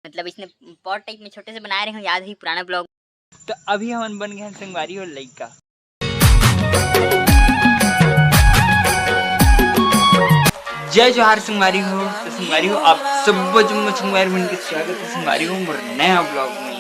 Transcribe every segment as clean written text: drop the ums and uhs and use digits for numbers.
मतलब इसने pot type में छोटे से बना रहे हो, याद है पुराना ब्लॉग। तो अभी हम बन गए हैं संगवारी और लइका। जय जोहार संगवारी हो। तो संगवारी हो आप सब संगवारी बन के स्वागत है संगवारी हो मोर नया ब्लॉग में।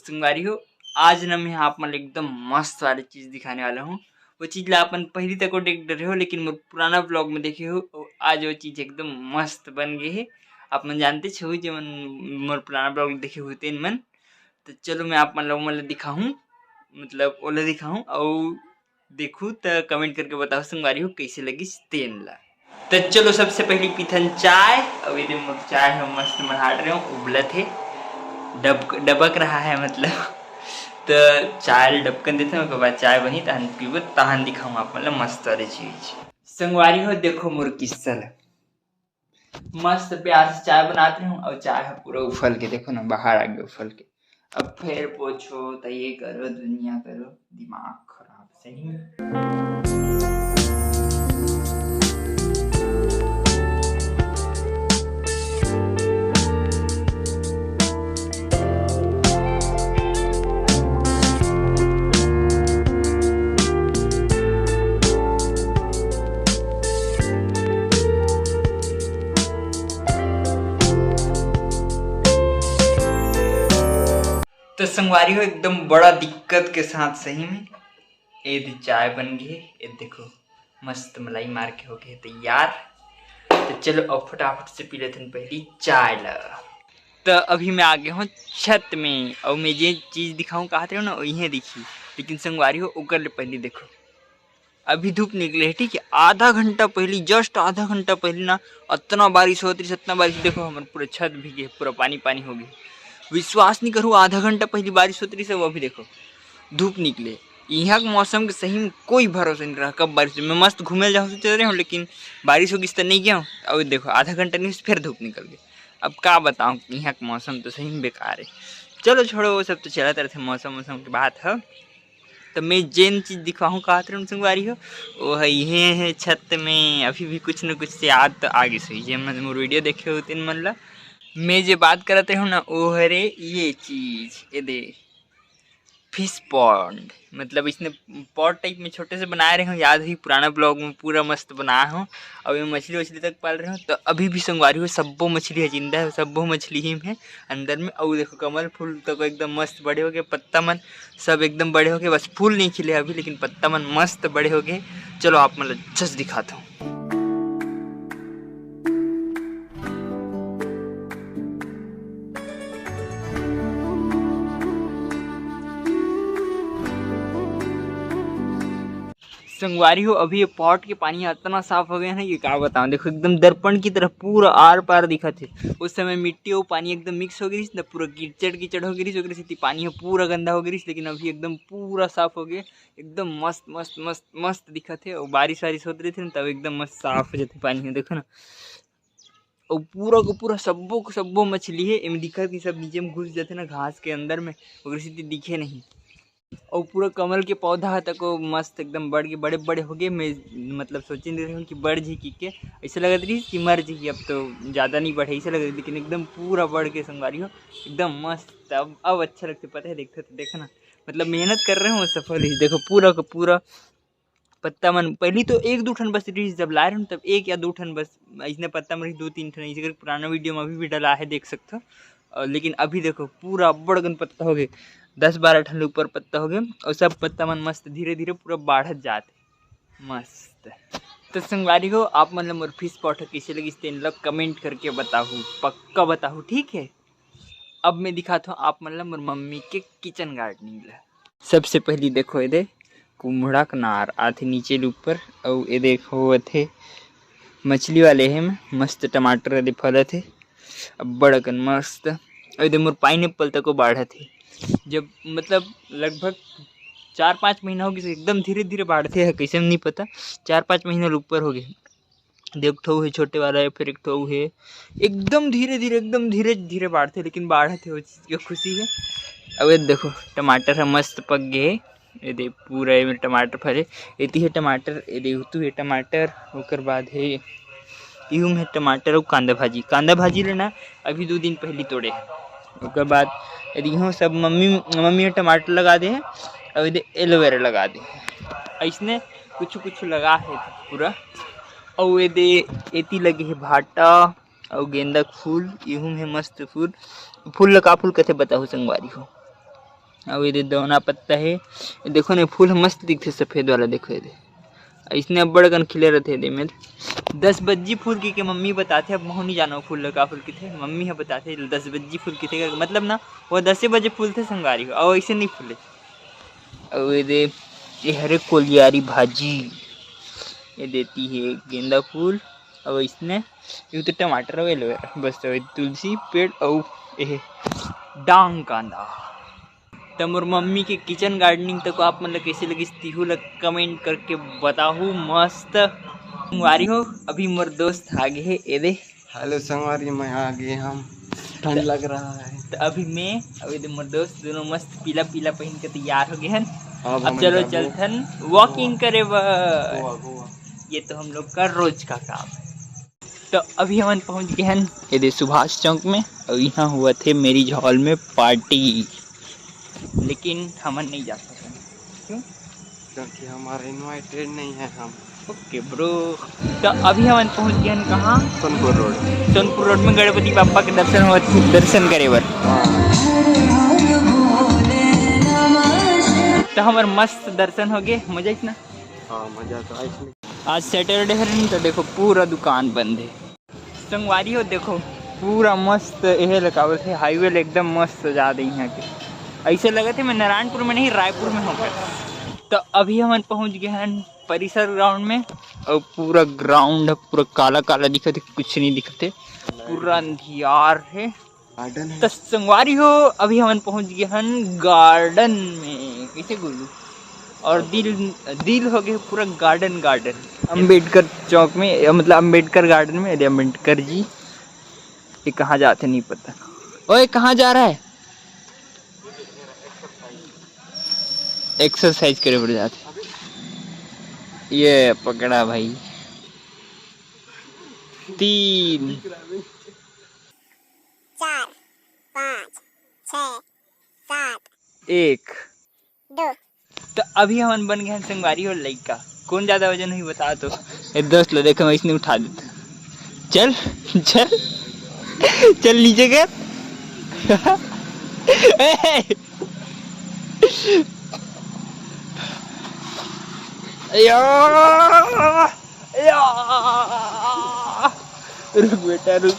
संगवारी हो आज ना मैं आप मन एकदम मस्त वाली चीज दिखाने वाला हूँ। वो चीज ला अपन पहली तक देख डरे हो, लेकिन मोर पुराना ब्लॉग में देखे हो आज वो चीज एकदम मस्त बन गई है। आप मन जानते छो जो मन मोर पुराना ब्लॉग देखे हुए थे मन। तो चलो मैं आप मन दिखाऊँ, मतलब ओला दिखाऊँ और देखूँ तो कमेंट करके बताओ संगवारी हो कैसे लगी तेन ला। तो चलो सबसे पहले पीथन चाय। अब ये मोर चाय है मस्त मनाट रहे हो, उबलत है, डबक रहा है मतलब। तो चाय डबकन देते हैं, उसके बाद चाय बनी तहन पीबो, तहन दिखाऊँ आप मतलब मस्त वाली चीज। संगवारी हो देखो मोर किस्सा मस्त प्यार से चाय बनाते हूँ और चाय है पूरा उफल के, देखो ना बाहर आ गया उफल के। अब फिर पूछो तो ये करो दुनिया करो, दिमाग खराब सही में। तो संगवारी हो एकदम बड़ा दिक्कत के साथ सही में ये चाय बन गई है। ये देखो मस्त मलाई मार के हो गए तैयार। तो चलो अब फटाफट से पी लेते हैं पहली चाय ला। तो अभी मैं आ गया हूँ छत में और मैं ये चीज़ दिखाऊँ कहते हो ना वही दिखी, लेकिन संगवारी हो उकर ले पहले देखो अभी धूप निकले है, ठीक है। आधा घंटा पहले, जस्ट आधा घंटा पहले ना इतना बारिश होती रही, इतना बारिश देखो हमारे पूरा छत भीगे, पूरा पानी पानी हो गया। विश्वास नहीं करूँ आधा घंटा पहले बारिश होती रही सब, अभी देखो धूप निकले। यहाँ के मौसम के सही में कोई भरोसा नहीं रहा कब बारिश। मैं मस्त घूमे जाऊँ चल रहे हूँ, लेकिन बारिश होगी इस तरह नहीं गया हूँ। अब देखो आधा घंटा नहीं फिर धूप निकल गई। अब क्या बताऊँ, यहाँ का मौसम तो सही में बेकार है। चलो छोड़ो वो सब तो चलाते रहते, मौसम की बात है। तो मैं जेन चीज़ दिखाऊँ कहा था संगवारी हो वो है ये है छत में। अभी भी कुछ न कुछ से याद तो आगे से जे मन मोर वीडियो देखे होते मन ला मैं जो बात करते हूँ ना वो हरे ये चीज़ ये दे फिश पॉन्ड। मतलब इसने पॉट टाइप में छोटे से बना रहे हूँ, याद ही पुराना ब्लॉग में पूरा मस्त बनाया हूँ। अब ये मछली वछली तक पाल रहे हूँ। तो अभी भी संगवारी हो सब्बो मछली है जिंदा है, सब्बो मछली ही है अंदर में। और देखो कमल फूल तक एकदम मस्त बड़े हो गए, पत्ता मन सब एकदम बड़े हो गए, बस फूल नहीं खिले अभी, लेकिन पत्ता मन मस्त बड़े हो गए। चलो आप मतलब जस्ट दिखाता हूँ। संगवारी हो अभी ये पॉट के पानी इतना साफ हो गया है ये क्या बताऊं। देखो एकदम दर्पण की तरह पूरा आर पार दिखा थे। उस समय मिट्टी और पानी एकदम मिक्स हो गई ना, पूरा कीचड़ हो गई, पानी पूरा गंदा हो गई। लेकिन अभी एकदम पूरा साफ हो गया, एकदम मस्त मस्त मस्त मस्त दिखा थे। और बारिश वारिश होती रही थी ना तब एकदम मस्त साफ हो जाते पानी में, देखो ना। और पूरा को पूरा सब्बो मछली है इनमें दिखा कि सब नीचे में घुस जाते ना घास के अंदर में, अगर सीधी दिखे नहीं। और पूरा कमल के पौधा तक वो मस्त एकदम बढ़ के बड़े बड़े हो गए। मैं मतलब सोचे नहीं रही हूँ कि बढ़ जी की के, ऐसा लग रही कि मर जी अब तो ज़्यादा नहीं बढ़े ऐसा लग रही, लेकिन एकदम पूरा बढ़ के संगवारी हो एकदम मस्त। अब अच्छा लगता पता है, देखते तो देखो ना, मतलब मेहनत कर रहे हो सफल ही। देखो पूरा का पूरा पत्ता मन पहली तो एक दो ठन बस रही, जब ला रहे हूँ तब एक या दो ठन बस इसने पत्ता में दो तीन ठन ऐसे पुराना वीडियो में अभी भी डला है देख सकते हो। लेकिन अभी देखो पूरा बड़गन पत्ता हो गए, 10-12 ठन ऊपर पत्ता हो गए। और सब पत्ता मन मस्त धीरे धीरे पूरा बढ़त जाते मस्त। तो संगवारी हो आप मतलब मोर फिश पॉट कैसे लगी तेन लोग कमेंट करके बताओ, पक्का बताओ ठीक है। अब मैं दिखाता हूँ आप मतलब मोर मम्मी के किचन गार्डनिंग ला। सबसे पहली देखो ये कुम्हड़ा का नार आथे नीचे ऊपर, और ये देखो थे मछली वाले हैं मस्त टमाटर वाले फल थे अब बड़कन मस्त। और मोर पाइनएप्पल तक बाढ़ा थे, जब मतलब लगभग 4-5 महीना हो गए एकदम धीरे धीरे बढ़ते हैं, कैसे नहीं पता 4-5 महीना ऊपर हो गए। देख ठो है छोटे वाला है, फिर एक ठो है एकदम धीरे धीरे बढ़ते, लेकिन बढ़ते वो चीज़ की खुशी है। अब ये देखो टमाटर है मस्त पक गए, ये दे पूरा ये टमाटर फरे एती है टमाटर ये दे उतू है टमाटर ओकर बाद है इहू में टमाटर और कांदा भाजी लेना अभी 2 दिन पहले तोड़े ओकर बाद यदि इहो सब मम्मी टमाटर लगा दे है और ये एलोवेरा लगा दे ऐसने कुछ लगा है पूरा और ये दे एती लगे है भाटा और गेंदा फूल इहू में मस्त फूल लगा फूल कथे बताओ संगवारी हो और ये दौना पत्ता है ये देखो ना फूल मस्त दिखते सफ़ेद वाला देखो ये इसने अब बड़गन खिले रहते दे में 10 बज्जी फूल की के मम्मी बताते अब मोह नहीं जानो फूल लगा फूल के थे मम्मी है बताते 10 बज्जी फूल के थे मतलब ना वो 10 बजे फूल थे संगारी हो और ऐसे नहीं फूले और ये हरे कोलियारी भाजी ये देती है गेंदा फूल और इसने ये तो टमाटर और एलोवेरा बस तुलसी पेड़ और ये डांग कांदा तो मोर मम्मी के किचन गार्डनिंग तक आप मतलब कैसे लगी तीहू लग कमेंट करके बताओ मस्त संगवारी हो अभी मोर दोस्त आगे है ये दे हेलो संगवारी मैं आ गए हम ठंड लग रहा है तो अभी मैं अभी मोर दोस्त दोनों मस्त पीला पहन के तैयार हो गए हैं अब चलो चलथन वॉकिंग करे ये तो हम लोग का रोज का काम है तो अभी हम पहुंच गए हैं ये दे सुभाष चौक में और यहाँ हुआ थे मेरी हॉल में पार्टी लेकिन हम नहीं जा सकते क्यों क्योंकि हमारे इनवाइटेड नहीं है हम ओके ब्रो तो अभी हम पहुंच गए हैं कहाँ सोनपुर रोड में गणपति बापा के दर्शन करे बर तो हमारे मस्त दर्शन हो गए मजा इतना हाँ मजा तो आई आज सैटरडे है नहीं तो देखो पूरा दुकान बंद है संगवारी हो देखो पूरा मस्त यह लगावत है हाईवे एकदम मस्त सजा दी यहाँ के ऐसे लगे थे मैं नारायणपुर में नहीं रायपुर में होकर तो अभी हम पहुँच गए हैं परिसर ग्राउंड में और पूरा ग्राउंड पूरा काला काला दिखते कुछ नहीं दिखते पूरा अंधियार है गार्डन है तो संगवारी हो अभी हम पहुँच गए हैं गार्डन में कैसे बोलूँ और दिल हो गए पूरा गार्डन अम्बेडकर चौक में मतलब अम्बेडकर गार्डन में अरे अम्बेडकर जी ये कहाँ जाते नहीं पता ओए कहाँ जा रहा है एक्सरसाइज करे पड़ जाते ये पकड़ा भाई 3 4 5 6 7 1 2 तो अभी हम बन गए हैं संगवारी और लड़का कौन ज्यादा वजन हुई बता तो ये दोस्त लो देखो मैं इसने उठा देता चल चल चल नीचे कर रुक बेटा रुक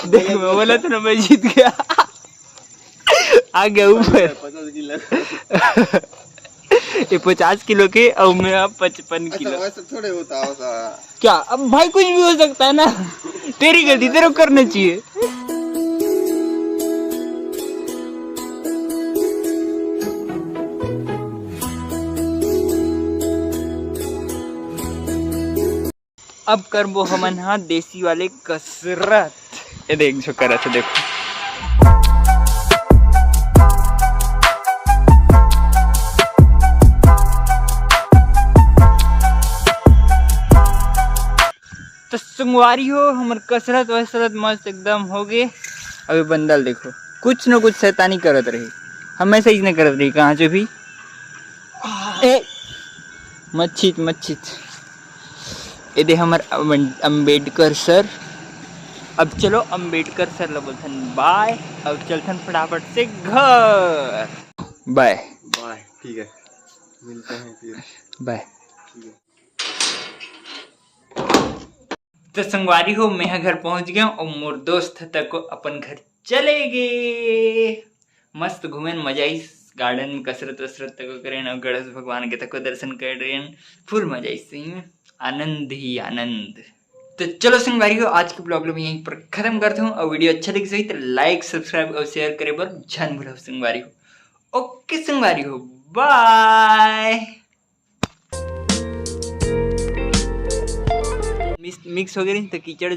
देख मैं बोला था ना मैं जीत गया आ गया ऊपर 50 किलो ये 50 किलो के और मैं अब 55 किलो वैसे थोड़े होता होता क्या अब भाई कुछ भी हो सकता है ना तेरी गलती तेरे को करना चाहिए अब कर वो हमन हाँ देसी वाले कसरत ये देख जो करा था देखो तो संगवारी हो हमार कसरत वसरत मस्त एकदम हो गए अभी बंदल देखो कुछ न कुछ शैतानी करत रही हमेशा ही नहीं करत रही कहाँ से भी मच्छित ये दे हमार अम्बेडकर सर अब चलो अम्बेडकर सर ला बोलथन बाय अब चलथन फटाफट से घर बाय बाय ठीक है मिलते हैं फिर बाय ठीक है तो संगवारी हो मैं घर पहुंच गया और मोर दोस्त तक को अपन घर चले गए मस्त घूमे मजा इस गार्डन में कसरत वसरत तक करें और गणेश भगवान के तक दर्शन कर रहे हैं फुल मजा इससे में आनंद ही आनंद। तो चलो संगवारी हो आज के ब्लॉग में यहीं पर खत्म करता हूँ और वीडियो अच्छा लगे सही तो लाइक सब्सक्राइब और शेयर करे पर जान भूलो संगवारी हो। ओके संगवारी हो बाय। मिक्स हो गई तो कीचड़